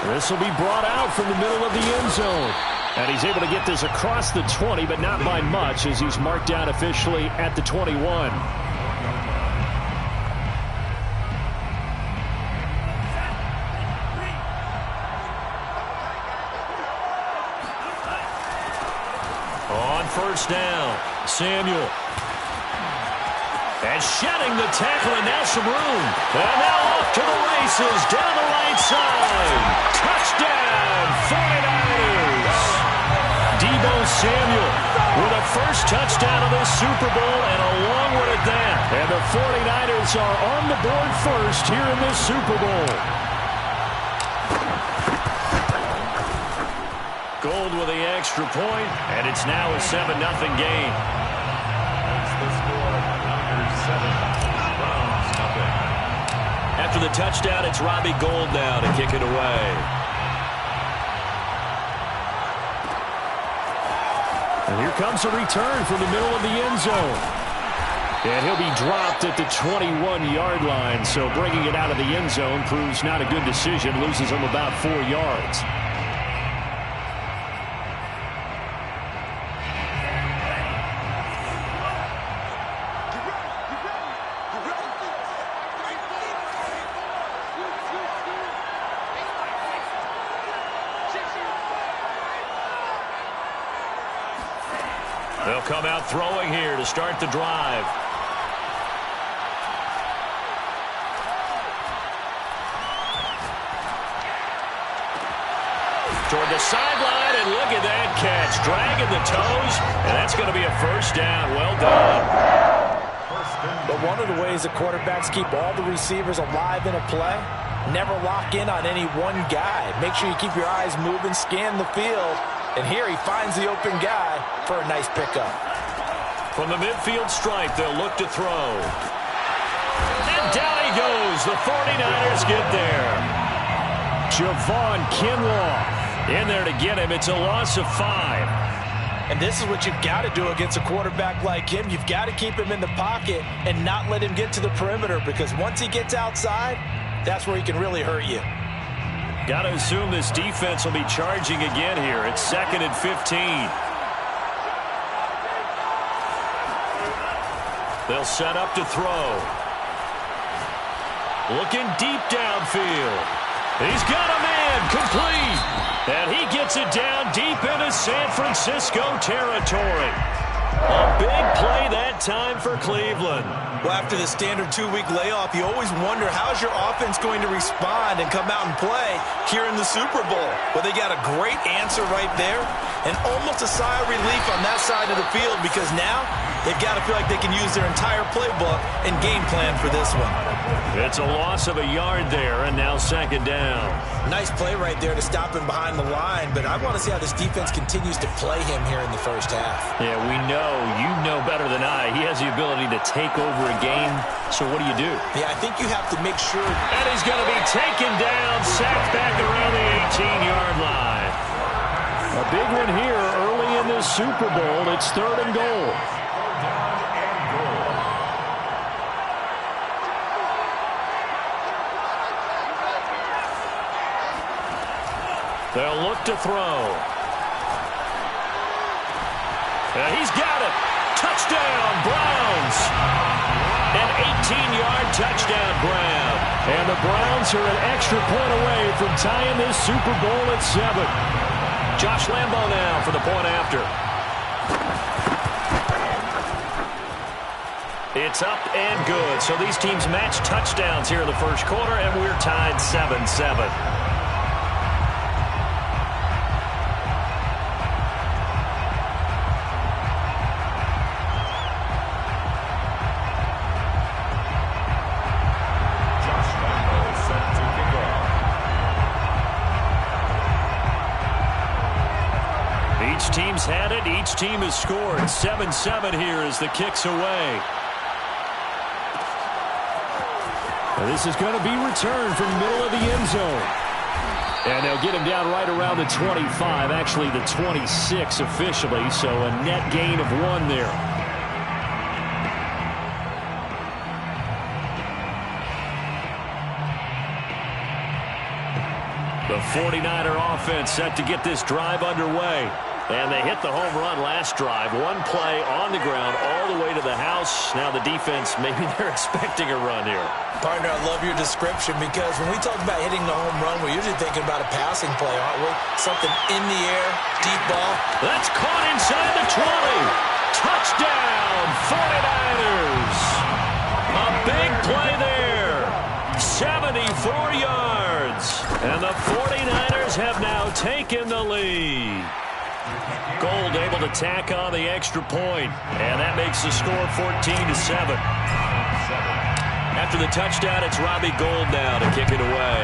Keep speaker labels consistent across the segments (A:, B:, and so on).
A: This will be brought out from the middle of the end zone. And he's able to get this across the 20, but not by much, as he's marked down officially at the 21. On first down, Samuel. And shedding the tackle, and now some room. And now off to the races down the right side. Touchdown, 49ers. Deebo Samuel with a first touchdown of the Super Bowl, and a long one at that. And the 49ers are on the board first here in this Super Bowl. Gold with the extra point, and it's now a 7-0 game. After the touchdown, it's Robbie Gould now to kick it away. And here comes a return from the middle of the end zone. And he'll be dropped at the 21-yard line, so bringing it out of the end zone proves not a good decision, loses him about 4 yards. They'll come out throwing here to start the drive. Toward the sideline, and look at that catch. Dragging the toes, and that's going to be a first down. Well done.
B: But one of the ways that quarterbacks keep all the receivers alive in a play, never lock in on any one guy. Make sure you keep your eyes moving, scan the field. And here he finds the open guy for a nice pickup.
A: From the midfield stripe, they'll look to throw. And down he goes. The 49ers get there. Javon Kinlaw in there to get him. It's a loss of 5.
B: And this is what you've got to do against a quarterback like him. You've got to keep him in the pocket and not let him get to the perimeter, because once he gets outside, that's where he can really hurt you.
A: Got to assume this defense will be charging again here. It's 2nd and 15. They'll set up to throw. Looking deep downfield. He's got a man complete. And he gets it down deep into San Francisco territory. A big play that time for Cleveland.
B: Well, after the standard 2-week layoff, you always wonder, how's your offense going to respond and come out and play here in the Super Bowl? Well, they got a great answer right there, and almost a sigh of relief on that side of the field, because now they've got to feel like they can use their entire playbook and game plan for this one.
A: It's a loss of a yard there, and now 2nd down.
B: Nice play right there to stop him behind the line, but I want to see how this defense continues to play him here in the first half.
A: Yeah, we know. You know better than I. He has the ability to take over a game, so what do?
B: Yeah, I think you have to make sure.
A: And he's going to be taken down, sacked back around the 18-yard line. A big one here early in this Super Bowl. It's 3rd and goal. They'll look to throw. And he's got it. Touchdown, Browns. An 18-yard touchdown, Brown. And the Browns are an extra point away from tying this Super Bowl at 7. Josh Lambo now for the point after. It's up and good. So these teams match touchdowns here in the first quarter, and we're tied 7-7. Team's had it. Each team has scored. 7-7 here as the kick's away. And this is going to be returned from the middle of the end zone. And they'll get him down right around the 25, actually the 26 officially, so a net gain of 1 there. The 49er offense set to get this drive underway. And they hit the home run last drive. One play on the ground all the way to the house. Now the defense, maybe they're expecting a run here.
B: Partner, I love your description because when we talk about hitting the home run, we're usually thinking about a passing play, aren't we? Something in the air, deep ball.
A: That's caught inside the 20. Touchdown, 49ers. A big play there. 74 yards. And the 49ers have now taken the lead. Gold able to tack on the extra point, and that makes the score 14-7. After the touchdown, it's Robbie Gould now to kick it away.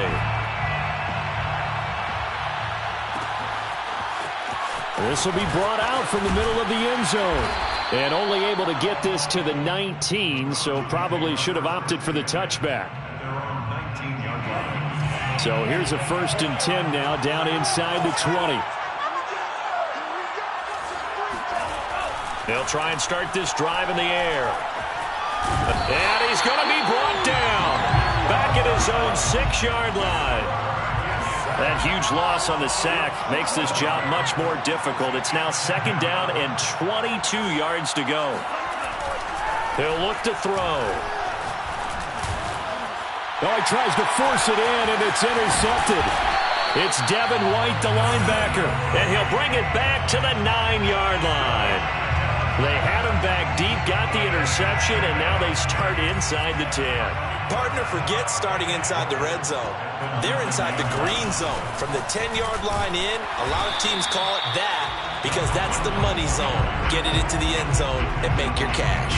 A: This will be brought out from the middle of the end zone, and only able to get this to the 19, so probably should have opted for the touchback. So here's a 1st and 10 now, down inside the 20. They'll try and start this drive in the air. And he's going to be brought down. Back at his own 6-yard line. That huge loss on the sack makes this job much more difficult. It's now 2nd down and 22 yards to go. He'll look to throw. Oh, he tries to force it in, and it's intercepted. It's Devin White, the linebacker, and he'll bring it back to the 9-yard line. They had him back deep, got the interception, and now they start inside the 10.
B: Partner, forget starting inside the red zone. They're inside the green zone. From the 10-yard line in, a lot of teams call it that because that's the money zone. Get it into the end zone and make your cash.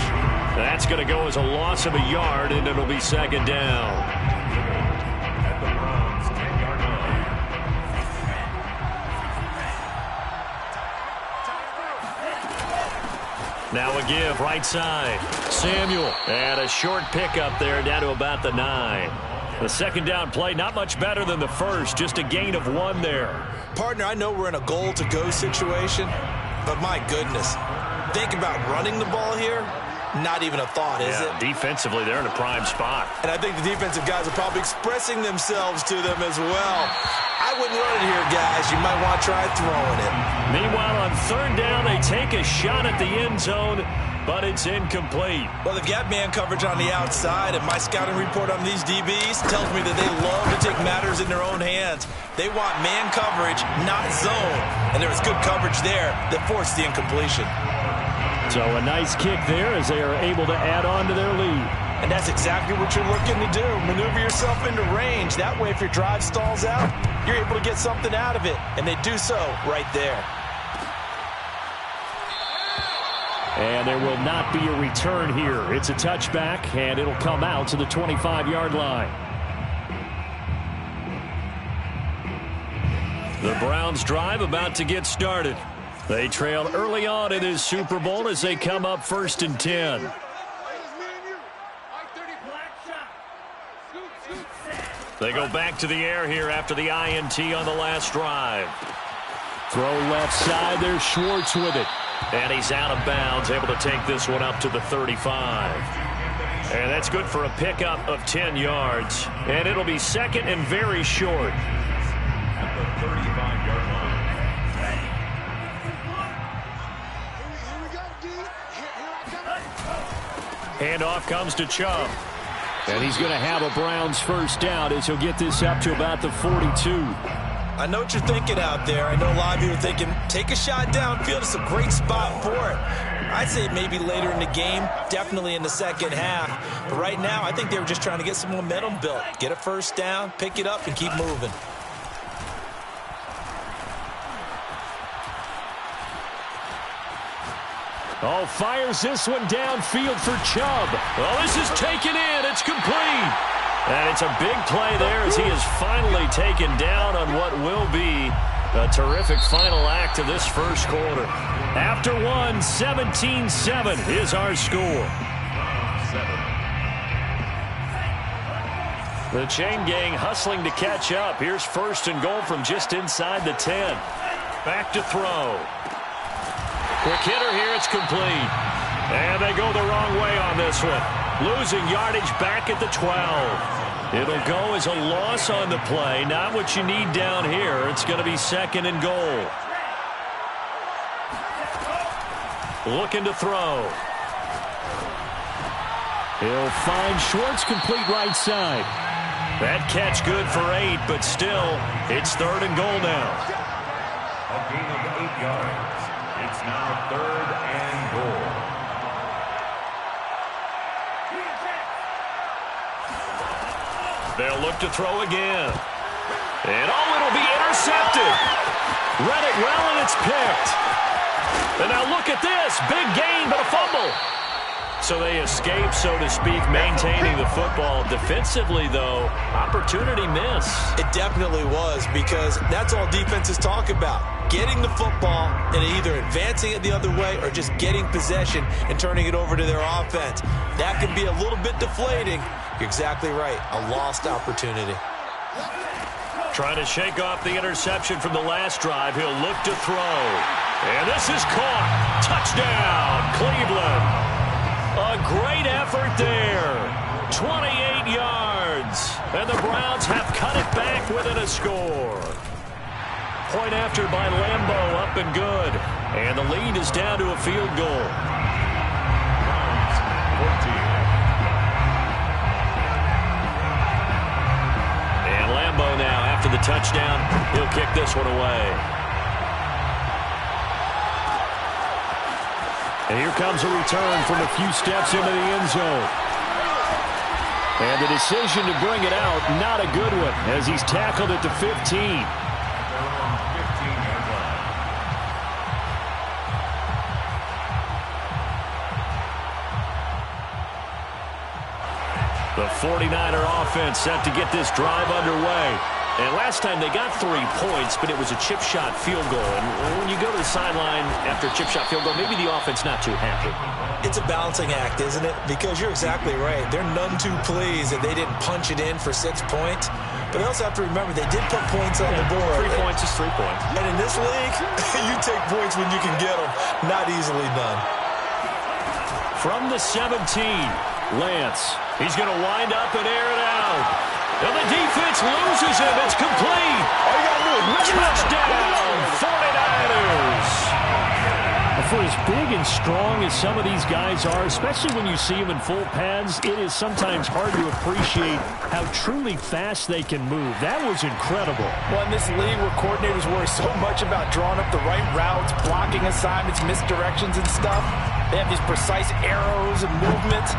A: That's going to go as a loss of a yard, and it'll be 2nd down. Now a give, right side. Samuel, and a short pickup there down to about the 9. The 2nd down play, not much better than the first, just a gain of 1 there.
B: Partner, I know we're in a goal-to-go situation, but my goodness, think about running the ball here. Not even a thought, is it?
A: Defensively, they're in a prime spot.
B: And I think the defensive guys are probably expressing themselves to them as well. I wouldn't run it here, guys. You might want to try throwing it.
A: Meanwhile, on 3rd down, they take a shot at the end zone, but it's incomplete.
B: Well, they've got man coverage on the outside, and my scouting report on these DBs tells me that they love to take matters in their own hands. They want man coverage, not zone. And there was good coverage there that forced the incompletion.
A: So a nice kick there as they are able to add on to their lead.
B: And that's exactly what you're looking to do. Maneuver yourself into range. That way, if your drive stalls out, you're able to get something out of it. And they do so right there.
A: And there will not be a return here. It's a touchback, and it'll come out to the 25-yard line. The Browns' drive about to get started. They trail early on in this Super Bowl as they come up 1st and 10. They go back to the air here after the INT on the last drive. Throw left side, there's Schwartz with it. And he's out of bounds, able to take this one up to the 35. And that's good for a pickup of 10 yards. And it'll be 2nd and very short. At the 35-yard line. Handoff comes to Chubb. And he's going to have a Browns 1st down as he'll get this up to about the 42.
B: I know what you're thinking out there. I know a lot of you are thinking, take a shot downfield. It's a great spot for it. I'd say maybe later in the game, definitely in the 2nd half. But right now, I think they were just trying to get some momentum built. Get a 1st down, pick it up, and keep moving.
A: Oh, fires this one downfield for Chubb. Well, this is taken in. It's complete. And it's a big play there as he is finally taken down on what will be a terrific final act of this 1st quarter. After one, 17-7 is our score. The chain gang hustling to catch up. Here's 1st and goal from just inside the 10. Back to throw. Quick hitter here, it's complete. And they go the wrong way on this one. Losing yardage back at the 12. It'll go as a loss on the play. Not what you need down here. It's going to be 2nd and goal. Looking to throw. He'll find Schwartz complete right side. That catch good for 8, but still, it's 3rd and goal now.
C: A gain of 8 yards. It's now 3rd and goal.
A: They'll look to throw again. And it'll be intercepted. Read it well, and it's picked. And now look at this. Big gain, but a fumble. So they escape, so to speak, maintaining the football. Defensively, though, opportunity miss.
B: It definitely was, because that's all defenses talk about. Getting the football and either advancing it the other way or just getting possession and turning it over to their offense. That can be a little bit deflating. You're exactly right. A lost opportunity.
A: Trying to shake off the interception from the last drive. He'll look to throw. And this is caught. Touchdown, Cleveland. A great effort there. 28 yards. And the Browns have cut it back within a score. Point after by Lambo, up and good. And the lead is down to a field goal.
C: Browns 14.
A: And Lambo now, after the touchdown, he'll kick this one away. And here comes a return from a few steps into the end zone. And the decision to bring it out, not a good one, as he's tackled at the 15. The 49er offense set to get this drive underway. And last time they got 3 points, but it was a chip shot field goal. And when you go to the sideline after a chip shot field goal, maybe the offense not too happy.
B: It's a balancing act, isn't it? Because you're exactly right. They're none too pleased that they didn't punch it in for 6 points. But they also have to remember they did put points on the board.
A: 3 points is 3 points.
B: And in this league, you take points when you can get them. Not easily done.
A: From the 17, Lance. He's going to wind up and air it out. And the defense loses him. It's complete.
B: All you got to do is
A: touchdown, 49ers. For as big and strong as some of these guys are, especially when you see them in full pads, it is sometimes hard to appreciate how truly fast they can move. That was incredible.
D: Well, in this league where coordinators worry so much about drawing up the right routes, blocking assignments, misdirections and stuff, they have these precise arrows and movements.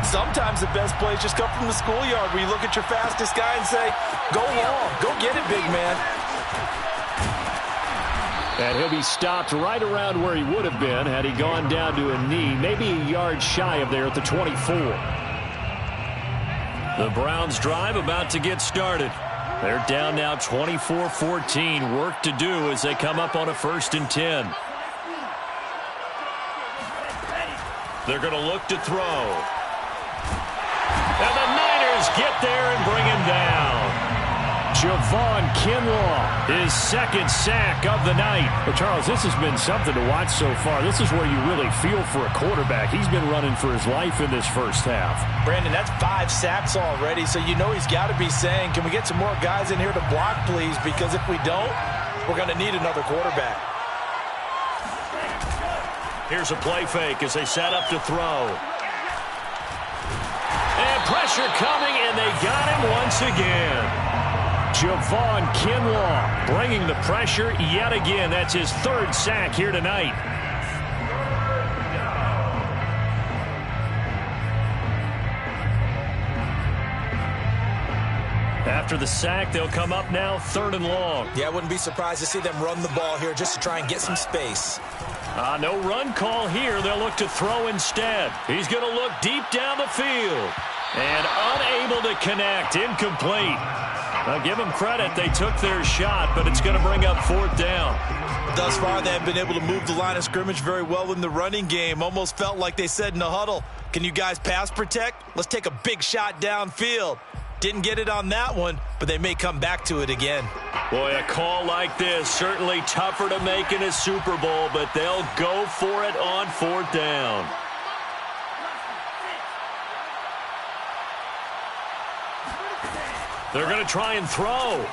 D: Sometimes the best plays just come from the schoolyard where you look at your fastest guy and say, go long, go get it, big man.
A: And he'll be stopped right around where he would have been had he gone down to a knee, maybe a yard shy of there at the 24. The Browns drive about to get started. They're down now 24-14. Work to do as they come up on a 1st and 10. They're going to look to throw. And the Niners get there and bring him down. Javon Kinlaw, his 2nd sack of the night. But, Charles, this has been something to watch so far. This is where you really feel for a quarterback. He's been running for his life in this first half.
D: Brandon, that's 5 sacks already, so you know he's got to be saying, can we get some more guys in here to block, please? Because if we don't, we're going to need another quarterback.
A: Here's a play fake as they set up to throw. And pressure coming, and they got him once again. Javon Kinlaw bringing the pressure yet again. That's his 3rd sack here tonight. After the sack, they'll come up now 3rd and long.
B: Yeah, I wouldn't be surprised to see them run the ball here just to try and get some space.
A: No run call here. They'll look to throw instead. He's going to look deep down the field. And unable to connect. Incomplete. Now, give them credit. They took their shot, but it's going to bring up 4th down.
B: Thus far, they have been able to move the line of scrimmage very well in the running game. Almost felt like they said in the huddle, can you guys pass protect? Let's take a big shot downfield. Didn't get it on that one, but they may come back to it again.
A: Boy, a call like this, certainly tougher to make in a Super Bowl, but they'll go for it on 4th down. They're going to try and throw.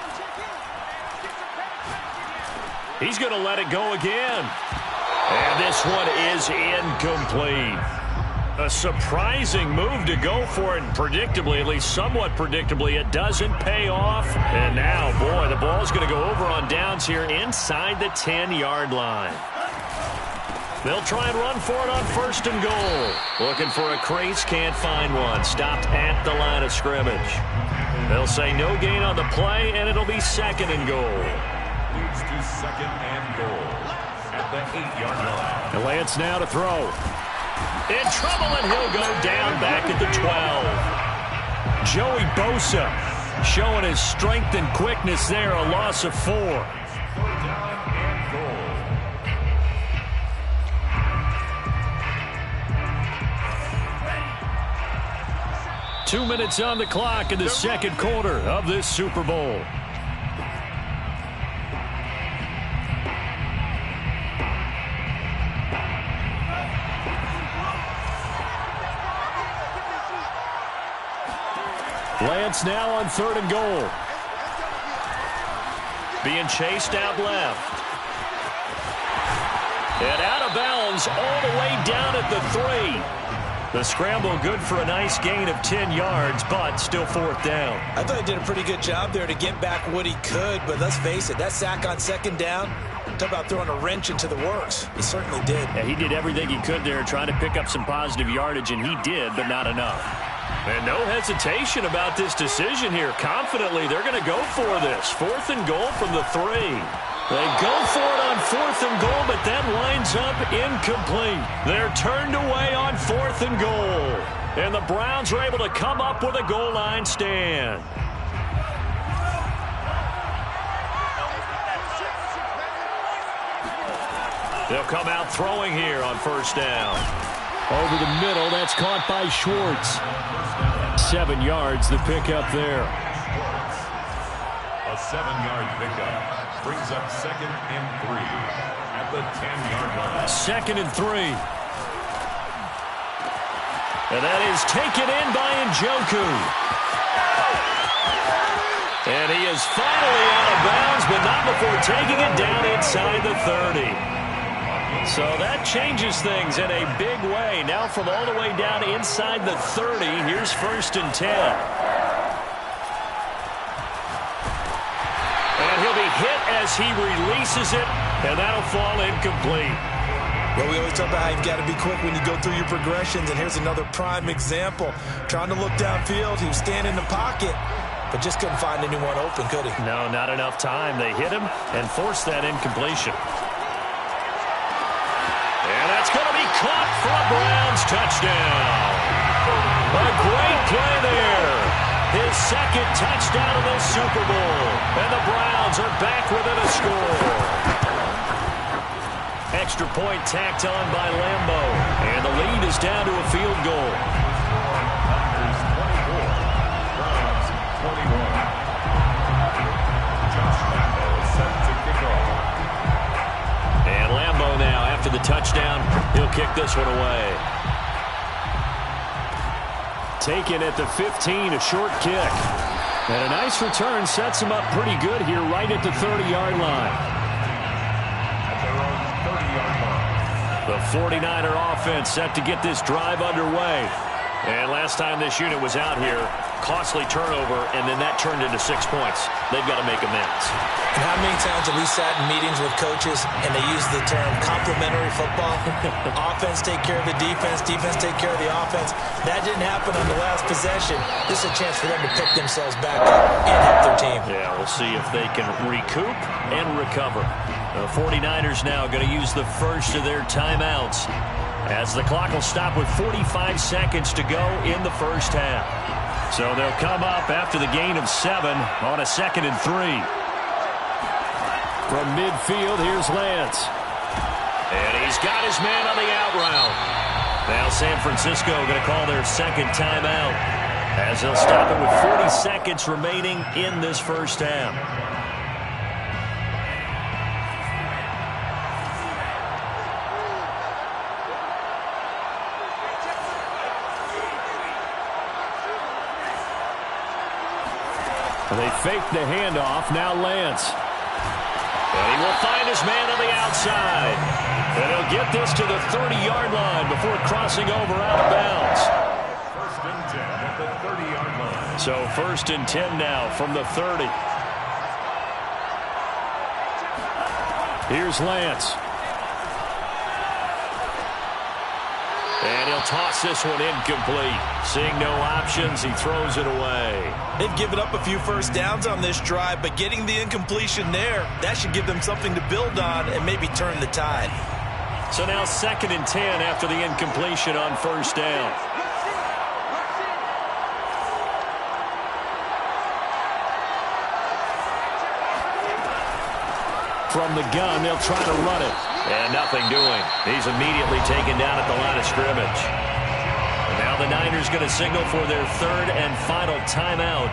A: He's going to let it go again. And this one is incomplete. A surprising move to go for it, and predictably, at least somewhat predictably, it doesn't pay off. And now, boy, the ball's going to go over on downs here inside the 10-yard line. They'll try and run for it on 1st and goal. Looking for a crease, can't find one. Stopped at the line of scrimmage. They'll say no gain on the play, and it'll be 2nd and goal.
C: Leads to 2nd and goal at the 8-yard line.
A: And Lance now to throw. In trouble, and he'll go down back at the 12. Joey Bosa showing his strength and quickness there, a loss of 4.
C: 3rd down and goal.
A: Two minutes on the clock in the 2nd quarter of this Super Bowl. Lance now on 3rd and goal. Being chased out left. And out of bounds all the way down at the 3. The scramble good for a nice gain of 10 yards, but still 4th down.
B: I thought he did a pretty good job there to get back what he could, but let's face it, that sack on 2nd down, talk about throwing a wrench into the works. He certainly did.
A: Yeah, he did everything he could there, trying to pick up some positive yardage, and he did, but not enough. And no hesitation about this decision here. Confidently, they're going to go for this. 4th and goal from the 3. They go for it on 4th and goal, but that winds up incomplete. They're turned away on 4th and goal. And the Browns are able to come up with a goal line stand. They'll come out throwing here on 1st down. Over the middle, that's caught by Schwartz. 7 yards, the pickup there.
C: A 7-yard pickup brings up 2nd and 3 at the 10-yard line.
A: 2nd and 3. And that is taken in by Njoku. And he is finally out of bounds, but not before taking it down inside the 30. So that changes things in a big way. Now from all the way down inside the 30, here's 1st and 10. And he'll be hit as he releases it, and that'll fall incomplete.
B: Well, we always talk about how you've got to be quick when you go through your progressions, and here's another prime example. Trying to look downfield, he was standing in the pocket, but just couldn't find anyone open, could he?
A: No, not enough time. They hit him and forced that incompletion. And that's going to be caught for a Browns touchdown. A great play there. His 2nd touchdown of this Super Bowl. And the Browns are back within a score. Extra point tacked on by Lambeau. And the lead is down to a field goal.
C: Packers 24, Browns 21. Josh Lambeau is set to kick off.
A: And Lambeau now, after the touchdown, he'll kick this one away. Taken at the 15, a short kick. And a nice return sets him up pretty good here right at the 30-yard line.
C: At their own 30-yard line.
A: The 49er offense set to get this drive underway. And last time this unit was out here, costly turnover, and then that turned into 6 points. They've got to make amends.
B: And how many times have we sat in meetings with coaches and they use the term complementary football? Offense take care of the defense, defense take care of the offense. That didn't happen on the last possession. This is a chance for them to pick themselves back up and help their team.
A: Yeah, we'll see if they can recoup and recover. The 49ers now going to use the first of their timeouts, as the clock will stop with 45 seconds to go in the first half. So they'll come up after the gain of 7 on a 2nd and 3. From midfield, here's Lance. And he's got his man on the out route. Now San Francisco going to call their 2nd timeout, as they'll stop it with 40 seconds remaining in this first half. They fake the handoff. Now Lance. And he will find his man on the outside. And he'll get this to the 30-yard line before crossing over out of bounds.
C: First and 10 at the 30-yard line.
A: So 1st and 10 now from the 30. Here's Lance. And he'll toss this one incomplete. Seeing no options, he throws it away.
B: They've given up a few first downs on this drive, but getting the incompletion there, that should give them something to build on and maybe turn the tide.
A: So now 2nd and 10 after the incompletion on 1st down. From the gun, they'll try to run it. And nothing doing. He's immediately taken down at the line of scrimmage. And now the Niners going to signal for their 3rd and final timeout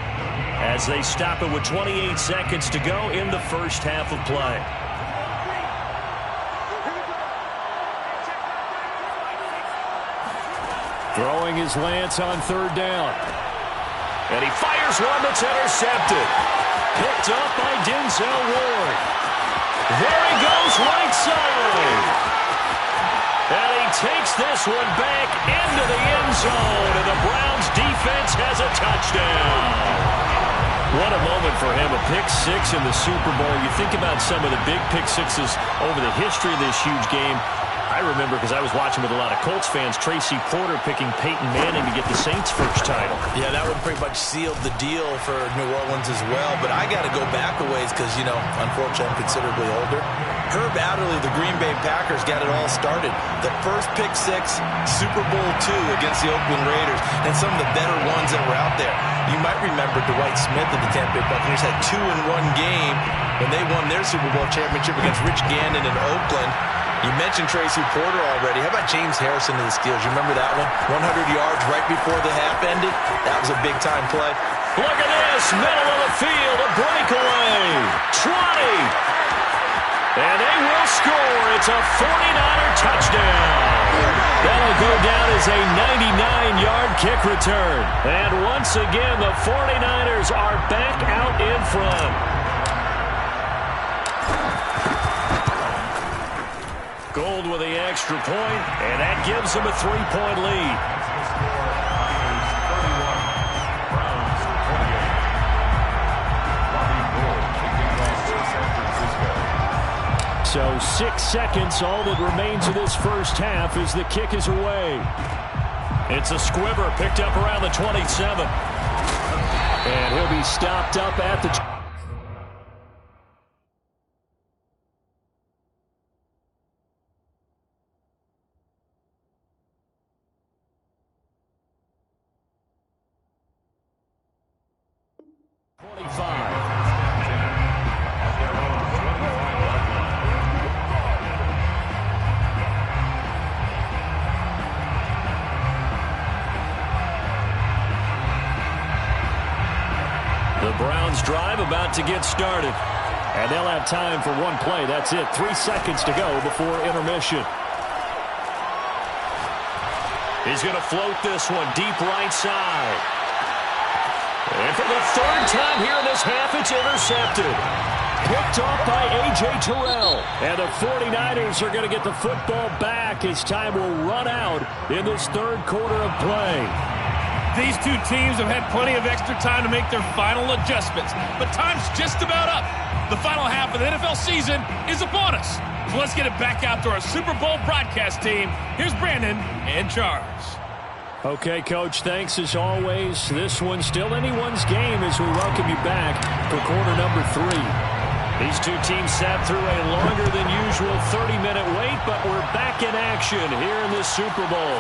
A: as they stop it with 28 seconds to go in the first half of play. Throwing his Lance on 3rd down. And he fires one that's intercepted. Picked up by Denzel Ward. There he goes, right side. And he takes this one back into the end zone, and the Browns defense has a touchdown. What a moment for him, a pick six in the Super Bowl. You think about some of the big pick sixes over the history of this huge game. I remember, because I was watching with a lot of Colts fans, Tracy Porter picking Peyton Manning to get the Saints' first title.
B: Yeah, that one pretty much sealed the deal for New Orleans as well. But I got to go back a ways because, you know, unfortunately I'm considerably older. Herb Adderley, the Green Bay Packers, got it all started. The first pick six, Super Bowl II against the Oakland Raiders, and some of the better ones that were out there. You might remember Dwight Smith of the Tampa Bay Buccaneers had 2 in one game when they won their Super Bowl championship against Rich Gannon in Oakland. You mentioned Tracy Porter already. How about James Harrison to the Steelers? You remember that one? 100 yards right before the half ended. That was a big-time play.
A: Look at this. Middle of the field. A breakaway. 20. And they will score. It's a 49er touchdown. That'll go down as a 99-yard kick return. And once again, the 49ers are back out in front. Gold with the extra point, and that gives them a 3-point lead. So 6 seconds, all that remains of this first half as the kick is away. It's a squibber picked up around the 27. And he'll be stopped up at the 25. The Browns drive about to get started. And they'll have time for one play. That's it. 3 seconds to go before intermission. He's going to float this one deep right side. And for the 3rd time here in this half, it's intercepted. Picked off by A.J. Terrell. And the 49ers are going to get the football back as time will run out in this 3rd quarter of play.
E: These two teams have had plenty of extra time to make their final adjustments, but time's just about up. The final half of the NFL season is upon us. So let's get it back out to our Super Bowl broadcast team. Here's Brandon and Charles.
A: Okay, Coach, thanks as always. This one's still anyone's game as we welcome you back for quarter number 3. These two teams sat through a longer than usual 30-minute wait, but we're back in action here in this Super Bowl.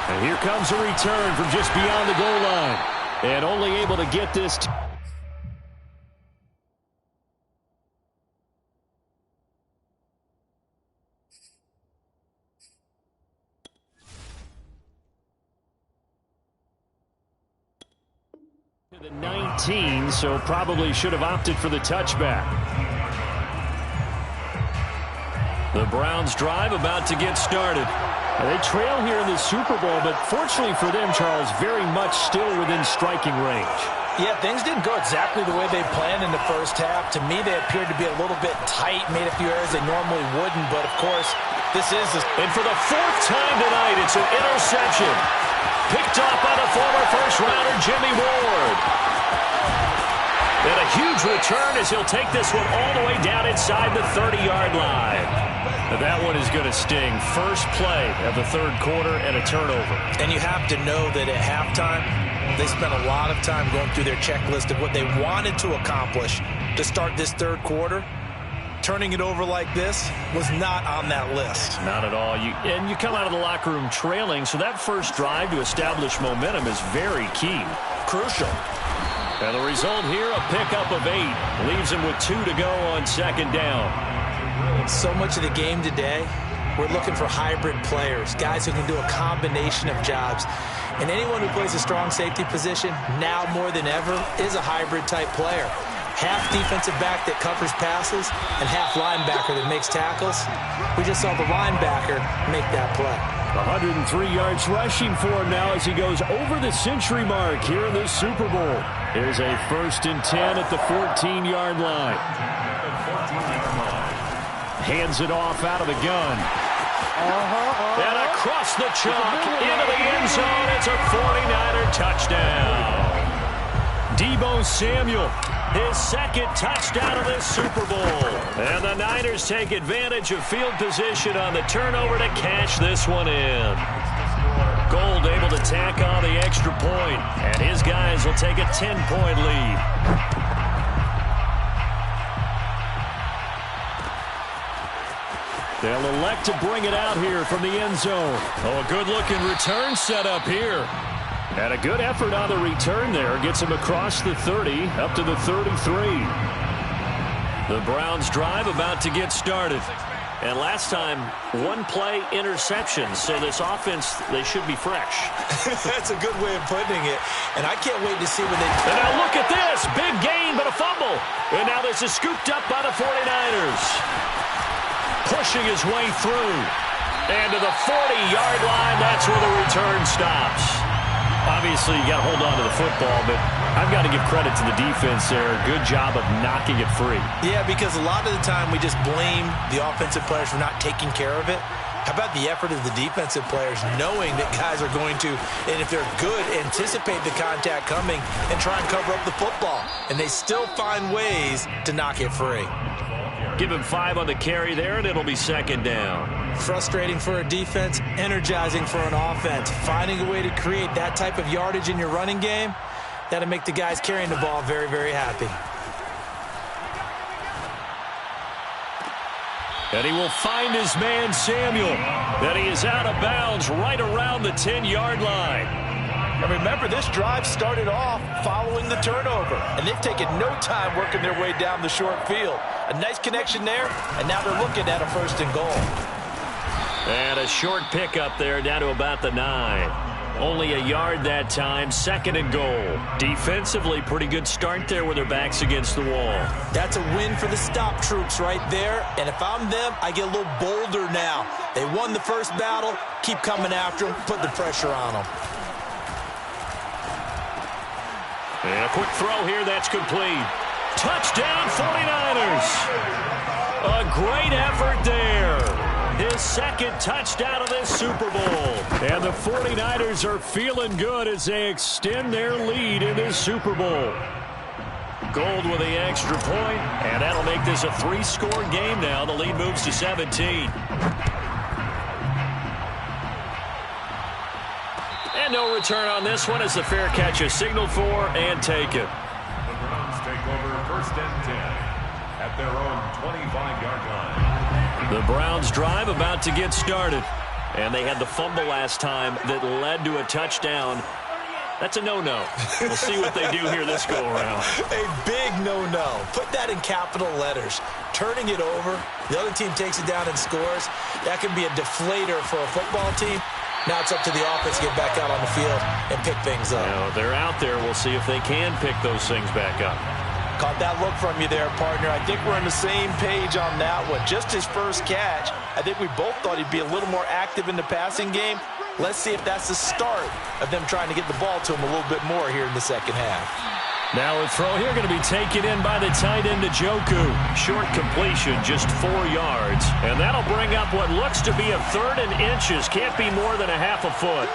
A: And here comes a return from just beyond the goal line. And only able to get this to the 19, so probably should have opted for the touchback. The Browns drive about to get started. They trail here in the Super Bowl, but fortunately for them, Charles, very much still within striking range.
D: Yeah, things didn't go exactly the way they planned in the first half. To me, they appeared to be a little bit tight, made a few errors they normally wouldn't. But, of course, this is...
A: And for the fourth time tonight, it's an interception. Picked off by the former first-rounder, Jimmy Ward. And a huge return as he'll take this one all the way down inside the 30-yard line. Now that one is going to sting. First play of the third quarter and a turnover.
B: And you have to know that at halftime, they spent a lot of time going through their checklist of what they wanted to accomplish to start this third quarter. Turning it over like this was not on that list.
A: Not at all. And you come out of the locker room trailing, so that first drive to establish momentum is very key.
B: Crucial.
A: And the result here, a pickup of 8. Leaves him with 2 to go on second down.
B: So much of the game today, we're looking for hybrid players, guys who can do a combination of jobs. And anyone who plays a strong safety position, now more than ever, is a hybrid-type player. Half defensive back that covers passes and half linebacker that makes tackles. We just saw the linebacker make that play.
A: 103 yards rushing for him now as he goes over the century mark here in the Super Bowl. Here's a 1st and 10 at the 14-yard line. Hands it off out of the gun. And across the chalk into the end zone. It's a 49er touchdown. Deebo Samuel, his second touchdown of this Super Bowl. And the Niners take advantage of field position on the turnover to cash this one in. Gold able to tack on the extra point, and his guys will take a 10-point lead. They'll elect to bring it out here from the end zone. Oh, a good-looking return set up here. And a good effort on the return there. Gets him across the 30, up to the 33. The Browns drive about to get started. And last time, one-play interception. So this offense, they should be fresh.
B: That's a good way of putting it. And I can't wait to see when they...
A: And now look at this. Big gain, but a fumble. And now this is scooped up by the 49ers. Pushing his way through. And to the 40-yard line, that's where the return stops. Obviously, you got to hold on to the football, but I've got to give credit to the defense there. Good job of knocking it free.
B: Yeah, because a lot of the time we just blame the offensive players for not taking care of it. How about the effort of the defensive players knowing that guys are going to, and if they're good, anticipate the contact coming and try and cover up the football. And they still find ways to knock it free.
A: Give him 5 on the carry there, and it'll be second down.
B: Frustrating for a defense, energizing for an offense. Finding a way to create that type of yardage in your running game, that'll make the guys carrying the ball very, very happy.
A: And he will find his man, Samuel. That he is out of bounds right around the 10-yard line.
D: And remember, this drive started off following the turnover, and they've taken no time working their way down the short field. A nice connection there, and now they're looking at a 1st and goal.
A: And a short pickup there down to about the 9. Only a yard that time, 2nd and goal. Defensively, pretty good start there with their backs against the wall.
B: That's a win for the stop troops right there, and if I'm them, I get a little bolder now. They won the first battle, keep coming after them, put the pressure on them.
A: And a quick throw here, that's complete. Touchdown, 49ers. A great effort there. His second touchdown of this Super Bowl. And the 49ers are feeling good as they extend their lead in this Super Bowl. Gold with the extra point, and that'll make this a 3-score game now. The lead moves to 17. And no return on this one as the fair catch is signaled for and taken.
C: The Browns take over 1st and 10 at their own 25-yard line.
A: The Browns drive about to get started. And they had the fumble last time that led to a touchdown. That's a no-no. We'll see what they do here this go-around.
B: A big no-no. Put that in capital letters. Turning it over, the other team takes it down and scores. That can be a deflator for a football team. Now it's up to the offense to get back out on the field and pick things up.
A: Now, they're out there. We'll see if they can pick those things back up.
D: Caught that look from you there, partner. I think we're on the same page on that one. Just his first catch. I think we both thought he'd be a little more active in the passing game. Let's see if that's the start of them trying to get the ball to him a little bit more here in the second half.
A: Now a throw here going to be taken in by the tight end, Njoku. Short completion, just 4 yards. And that'll bring up what looks to be a 3rd and inches. Can't be more than a half a foot.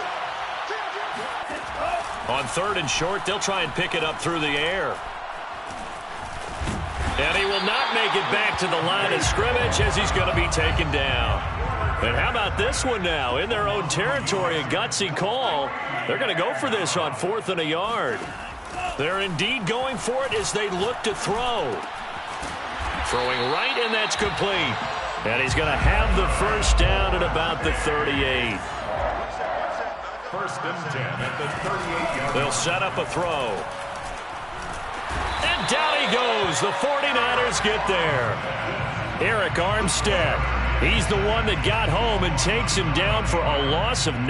A: On 3rd and short, they'll try and pick it up through the air. And he will not make it back to the line of scrimmage as he's going to be taken down. And how about this one now? In their own territory, a gutsy call. They're going to go for this on 4th and a yard. They're indeed going for it as they look to throw. Throwing right, and that's complete. And he's going to have the first down at about the 38.
C: 1st and 10 at the 38-yard line.
A: They'll set up a throw. And down he goes. The 49ers get there. Eric Armstead. He's the one that got home and takes him down for a loss of 9.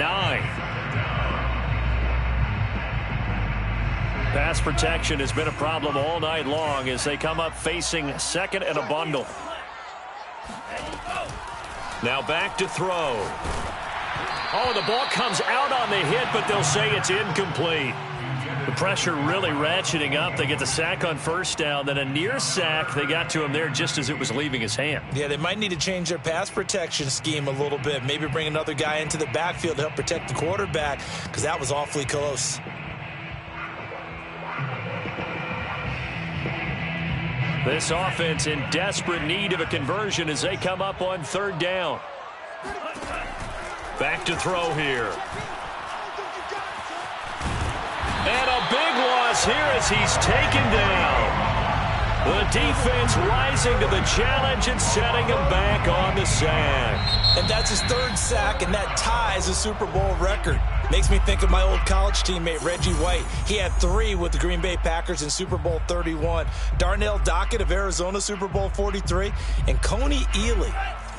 A: Pass protection has been a problem all night long as they come up facing 2nd and a bundle. Now back to throw. Oh, the ball comes out on the hit, but they'll say it's incomplete. The pressure really ratcheting up. They get the sack on 1st down, then a near sack. They got to him there just as it was leaving his hand.
D: Yeah, they might need to change their pass protection scheme a little bit. Maybe bring another guy into the backfield to help protect the quarterback, because that was awfully close.
A: This offense in desperate need of a conversion as they come up on 3rd down. Back to throw here. And a big loss here as he's taken down. The defense rising to the challenge and setting him back on the sack.
D: And that's his 3rd sack, and that ties a Super Bowl record. Makes me think of my old college teammate, Reggie White. He had 3 with the Green Bay Packers in Super Bowl 31. Darnell Dockett of Arizona, Super Bowl 43. And Coney Ely,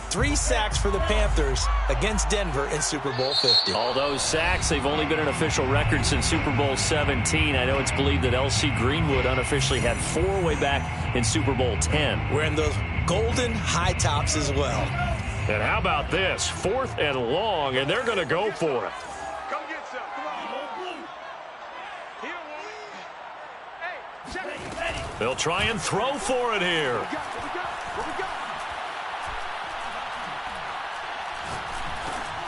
D: 3 sacks for the Panthers against Denver in Super Bowl 50.
A: All those sacks, they've only been an official record since Super Bowl 17. I know it's believed that L.C. Greenwood unofficially had 4 way back in Super Bowl 10.
D: Wearing those golden high tops as well.
A: And how about this? 4th and long, and they're going to go for it.
F: Come get some. Come on. He don't want it. Hey, check it.
A: They'll try and throw for it here.
F: What we got?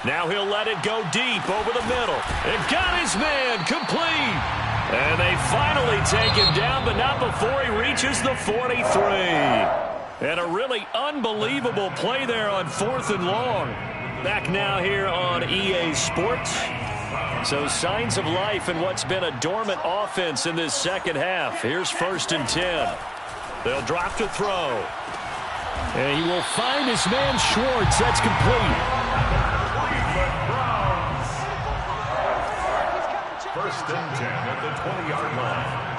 A: Now he'll let it go deep over the middle. And got his man complete. And they finally take him down, but not before he reaches the 43. And a really unbelievable play there on 4th and long. Back now here on EA Sports. So signs of life in what's been a dormant offense in this second half. Here's 1st and 10. They'll drop to throw. And he will find his man Schwartz. That's complete.
C: 1st and 10 at the 20-yard line.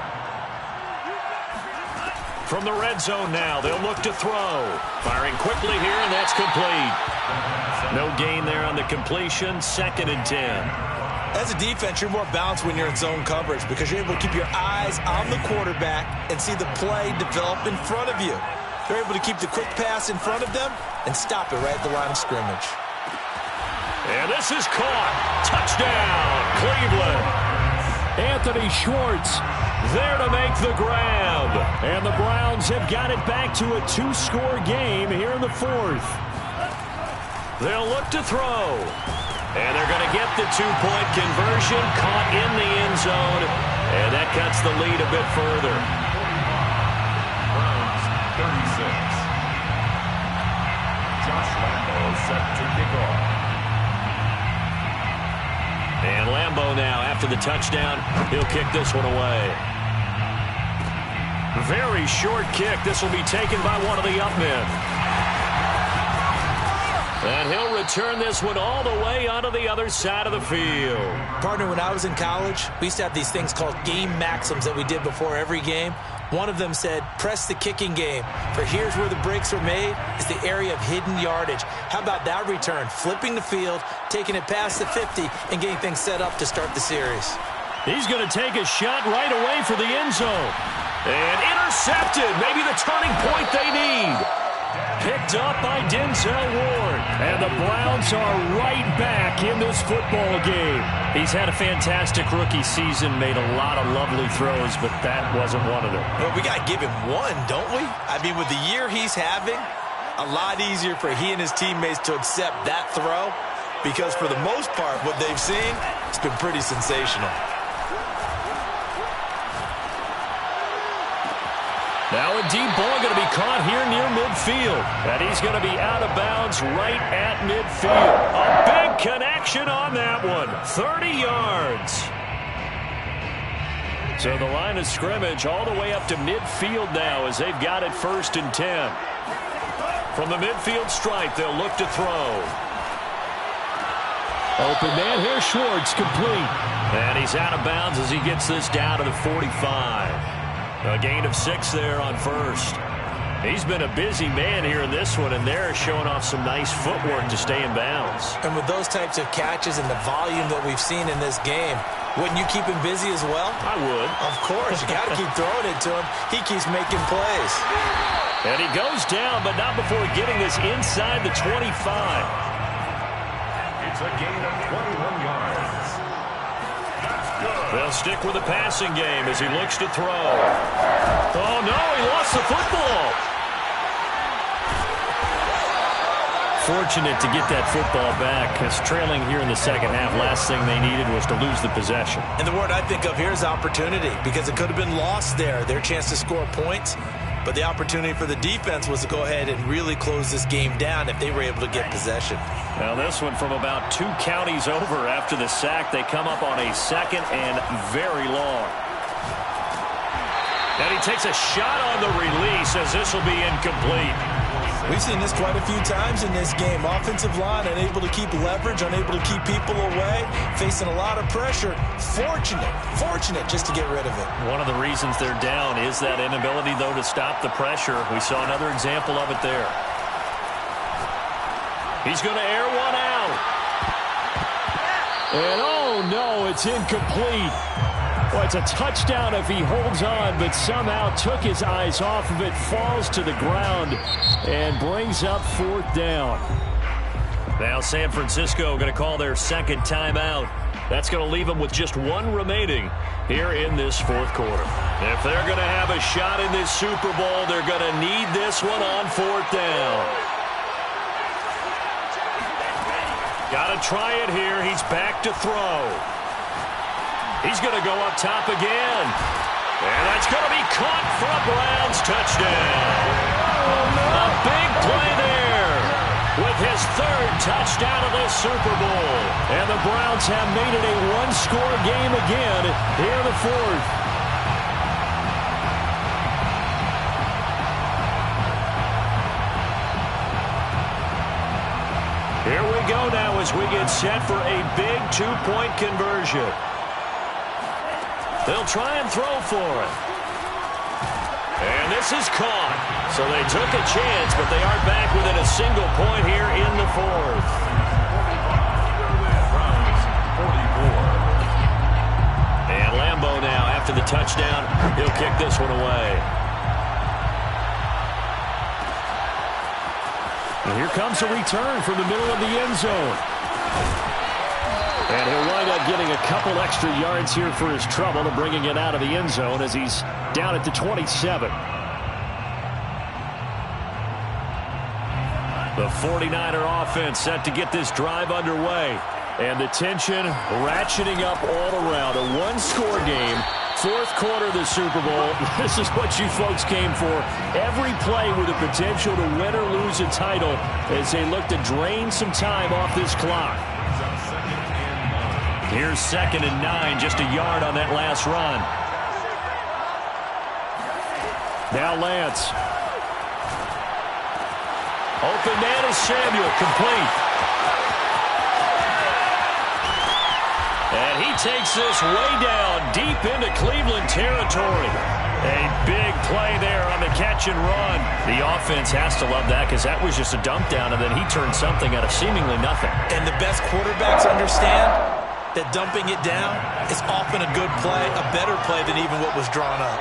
A: From the red zone now, they'll look to throw. Firing quickly here, and that's complete. No gain there on the completion. 2nd and 10.
D: As a defense, you're more balanced when you're in zone coverage because you're able to keep your eyes on the quarterback and see the play develop in front of you. They're able to keep the quick pass in front of them and stop it right at the line of scrimmage.
A: And this is caught. Touchdown, Cleveland. Anthony Schwartz there to make the grab. And the Browns have got it back to a 2-score game here in the 4th. They'll look to throw. And they're going to get the 2-point conversion, caught in the end zone. And that cuts the lead a bit further.
C: Browns 36. Josh Lambo set to kick off.
A: And Lambo now, after the touchdown, he'll kick this one away. Very short kick. This will be taken by one of the up men. And he'll return this one all the way onto the other side of the field.
D: Partner, when I was in college, we used to have these things called game maxims that we did before every game. One of them said, press the kicking game. For here's where the breaks are made, is the area of hidden yardage. How about that return? Flipping the field, taking it past the 50, and getting things set up to start the series.
A: He's going to take a shot right away for the end zone. And intercepted. Maybe the turning point they need. Picked up by Denzel Ward. And the Browns are right back in this football game. He's had a fantastic rookie season, made a lot of lovely throws, but that wasn't one of them.
B: Well, we got to give him one, don't we? I mean, with the year he's having, a lot easier for he and his teammates to accept that throw because for the most part, what they've seen, it's been pretty sensational.
A: Now a deep ball going to be caught here near midfield. And he's going to be out of bounds right at midfield. A big connection on that one. 30 yards. So the line of scrimmage all the way up to midfield now as they've got it 1st and 10. From the midfield stripe, they'll look to throw. Open man here, Schwartz, complete. And he's out of bounds as he gets this down to the 45. A gain of 6 there on 1st. He's been a busy man here in this one, and they're showing off some nice footwork to stay in bounds.
B: And with those types of catches and the volume that we've seen in this game, wouldn't you keep him busy as well?
A: I would.
B: Of course. You got to keep throwing it to him. He keeps making plays.
A: And he goes down, but not before getting this inside the 25.
C: It's a gain of 21 yards.
A: They'll stick with the passing game as he looks to throw. Oh, no, he lost the football. Fortunate to get that football back because trailing here in the second half, last thing they needed was to lose the possession.
B: And the word I think of here is opportunity because it could have been lost there, their chance to score points. But the opportunity for the defense was to go ahead and really close this game down if they were able to get possession.
A: Now this one from about 2 counties over after the sack. They come up on a 2nd and very long. And he takes a shot on the release as this will be incomplete.
B: We've seen this quite a few times in this game. Offensive line unable to keep leverage, unable to keep people away, facing a lot of pressure. Fortunate just to get rid of it.
A: One of the reasons they're down is that inability, though, to stop the pressure. We saw another example of it there. He's going to air one out. And oh no, it's incomplete. Well, it's a touchdown if he holds on, but somehow took his eyes off of it, falls to the ground, and brings up 4th down. Now San Francisco going to call their 2nd timeout. That's going to leave them with just 1 remaining here in this 4th quarter. If they're going to have a shot in this Super Bowl, they're going to need this one on 4th down. Got to try it here. He's back to throw. He's going to go up top again. And that's going to be caught for a Browns touchdown. A big play there with his 3rd touchdown of this Super Bowl. And the Browns have made it a 1-score game again here in the 4th. Here we go now as we get set for a big 2-point conversion. They'll try and throw for it. And this is caught. So they took a chance, but they are back within a single point here in the 4th. And Lambeau now, after the touchdown, he'll kick this one away. And here comes a return from the middle of the end zone. And he'll wind up getting a couple extra yards here for his trouble and bringing it out of the end zone as he's down at the 27. The 49er offense set to get this drive underway. And the tension ratcheting up all around. A 1-score game. 4th quarter of the Super Bowl. This is what you folks came for. Every play with the potential to win or lose a title as they look to drain some time off this clock. Here's 2nd and 9, just a yard on that last run. Now Lance. Open man is Samuel, complete. And he takes this way down, deep into Cleveland territory. A big play there on the catch and run. The offense has to love that because that was just a dump down, and then he turned something out of seemingly nothing.
B: And the best quarterbacks understand that dumping it down is often a good play, a better play than even what was drawn up.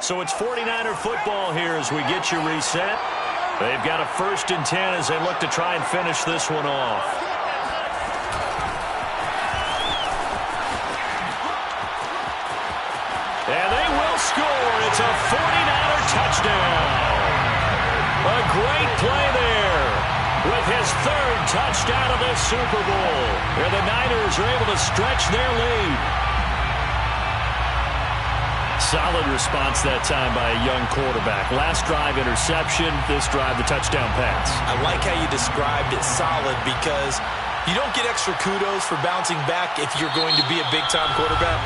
A: So it's 49er football here as we get you reset. They've got a 1st and 10 as they look to try and finish this one off. And they will score. It's a 49er touchdown. A great play there with his 3rd touchdown of this Super Bowl. And the Niners are able to stretch their lead. Solid response that time by a young quarterback. Last drive, interception. This drive, the touchdown pass.
B: I like how you described it solid because you don't get extra kudos for bouncing back if you're going to be a big-time quarterback.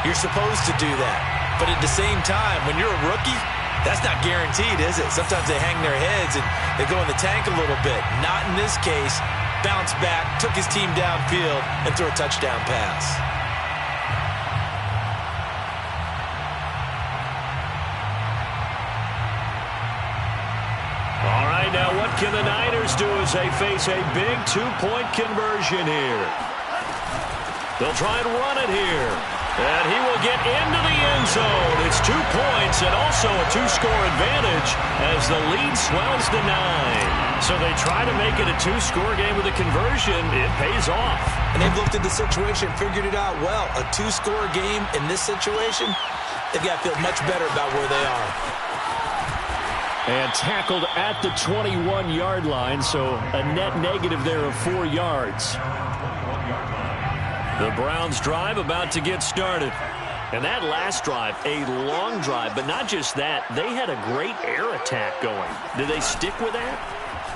B: You're supposed to do that. But at the same time, when you're a rookie, that's not guaranteed, is it? Sometimes they hang their heads and they go in the tank a little bit. Not in this case. Bounced back, took his team downfield, and threw a touchdown pass.
A: Now what can the Niners do as they face a big 2-point conversion here? They'll try and run it here. And he will get into the end zone. It's 2 points and also a 2-score advantage as the lead swells to 9. So they try to make it a 2-score game with a conversion. It pays off.
B: And they've looked at the situation, figured it out well. A 2-score game in this situation, they've got to feel much better about where they are.
A: And tackled at the 21-yard line, so a net negative there of 4 yards. The Browns drive about to get started. And that last drive, a long drive, but not just that. They had a great air attack going. Did they stick with that?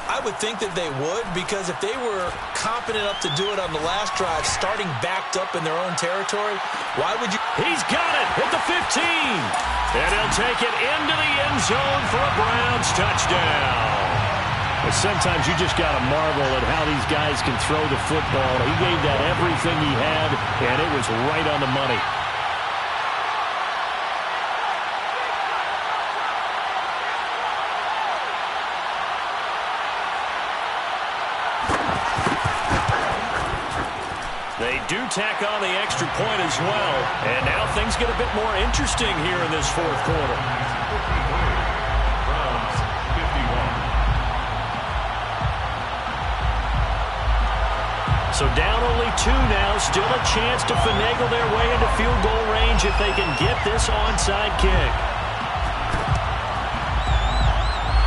B: I would think that they would, because if they were confident enough to do it on the last drive, starting backed up in their own territory, why would you?
A: He's got it at the 15. And he'll take it into the end zone for a Browns touchdown. Sometimes you just got to marvel at how these guys can throw the football. He gave that everything he had, and it was right on the money. They do tack on the extra point as well. And now things get a bit more interesting here in this 4th quarter.
C: Browns 51.
A: So down only 2 now. Still a chance to finagle their way into field goal range if they can get this onside kick.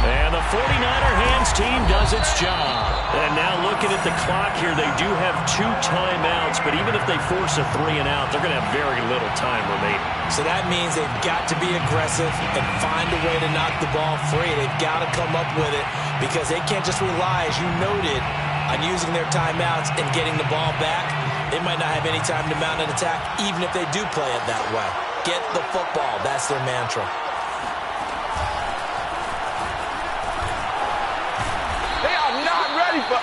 A: And the 49er hands team does its job. And now looking at the clock here, they do have 2 timeouts, but even if they force a 3 and out, they're going to have very little time remaining.
B: So that means they've got to be aggressive and find a way to knock the ball free. They've got to come up with it because they can't just rely, as you noted, on using their timeouts and getting the ball back. They might not have any time to mount an attack, even if they do play it that way. Get the football. That's their mantra.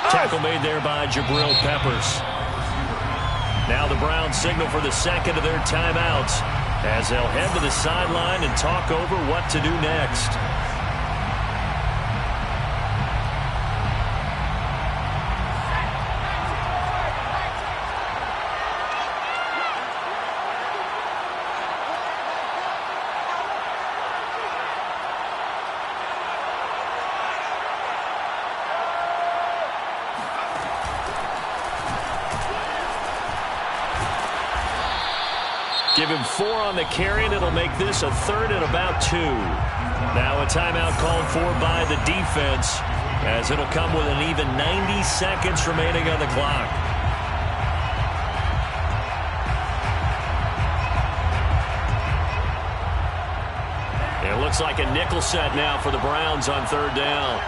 A: Tackle made there by Jabril Peppers. Now the Browns signal for the second of their timeouts as they'll head to the sideline and talk over what to do next. Give him 4 on the carry, and it'll make this a 3rd and about 2. Now a timeout called for by the defense, as it'll come with an even 90 seconds remaining on the clock. It looks like a nickel set now for the Browns on 3rd down.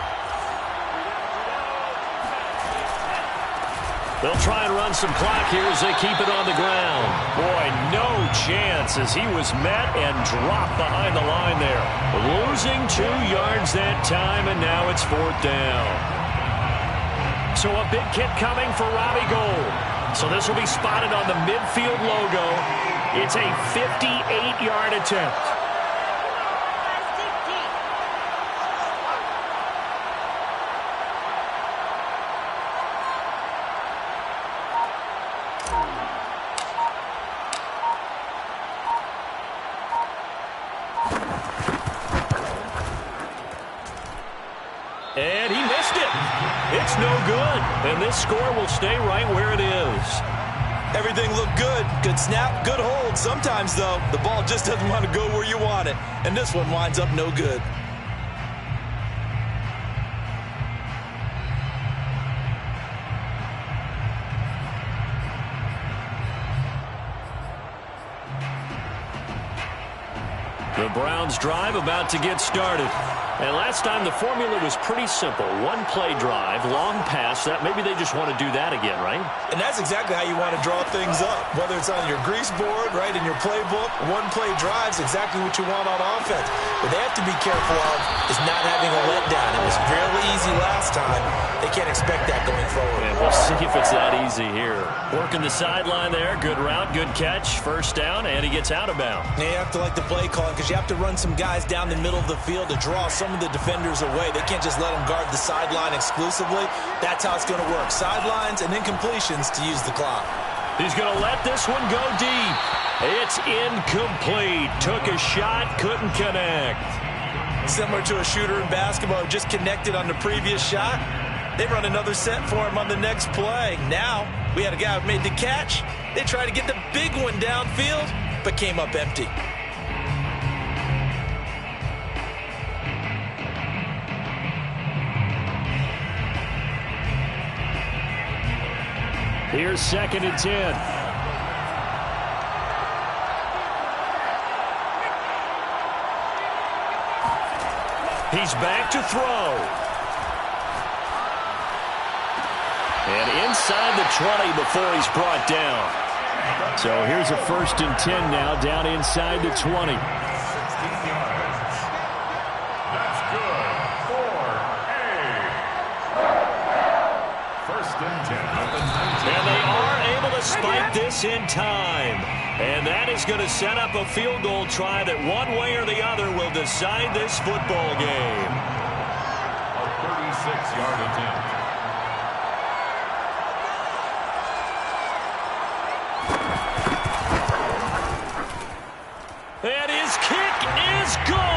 A: They'll try and run some clock here as they keep it on the ground. Boy, no chance as he was met and dropped behind the line there. Losing 2 yards that time, and now it's 4th down. So a big kick coming for Robbie Gould. So this will be spotted on the midfield logo. It's a 58-yard attempt. And he missed it. It's no good. And this score will stay right where it is.
B: Everything looked good. Good snap, good hold. Sometimes, though, the ball just doesn't want to go where you want it. And this one winds up no good.
A: The Browns drive about to get started. And last time the formula was pretty simple. 1-play drive, long pass. That maybe they just want to do that again, right?
B: And that's exactly how you want to draw things up. Whether it's on your grease board, right, in your playbook, 1-play drive's exactly what you want on offense. What they have to be careful of is not having a letdown. It was fairly easy last time. They can't expect that going forward.
A: And we'll see if it's that easy here. Working the sideline there. Good route, good catch. 1st down, and he gets out of bounds.
B: Yeah, you have to like the play calling because you have to run some guys down the middle of the field to draw some of the defenders away. They can't just let them guard the sideline exclusively. That's how it's going to work. Sidelines and then completions to use the clock.
A: He's going to let this one go deep. It's incomplete. Took a shot, couldn't connect.
B: Similar to a shooter in basketball who just connected on the previous shot. They run another set for him on the next play. Now, we had a guy who made the catch. They tried to get the big one downfield, but came up empty.
A: Here's 2nd and 10. He's back to throw. And inside the 20 before he's brought down. So here's a 1st and 10 now, down inside the 20.
C: 16 yards. That's good for a 1st and 10 at the 19.
A: And they are able to spike this in time. And that is going to set up a field goal try that one way or the other will decide this football game.
C: A 36-yard attempt.
A: And his kick is good.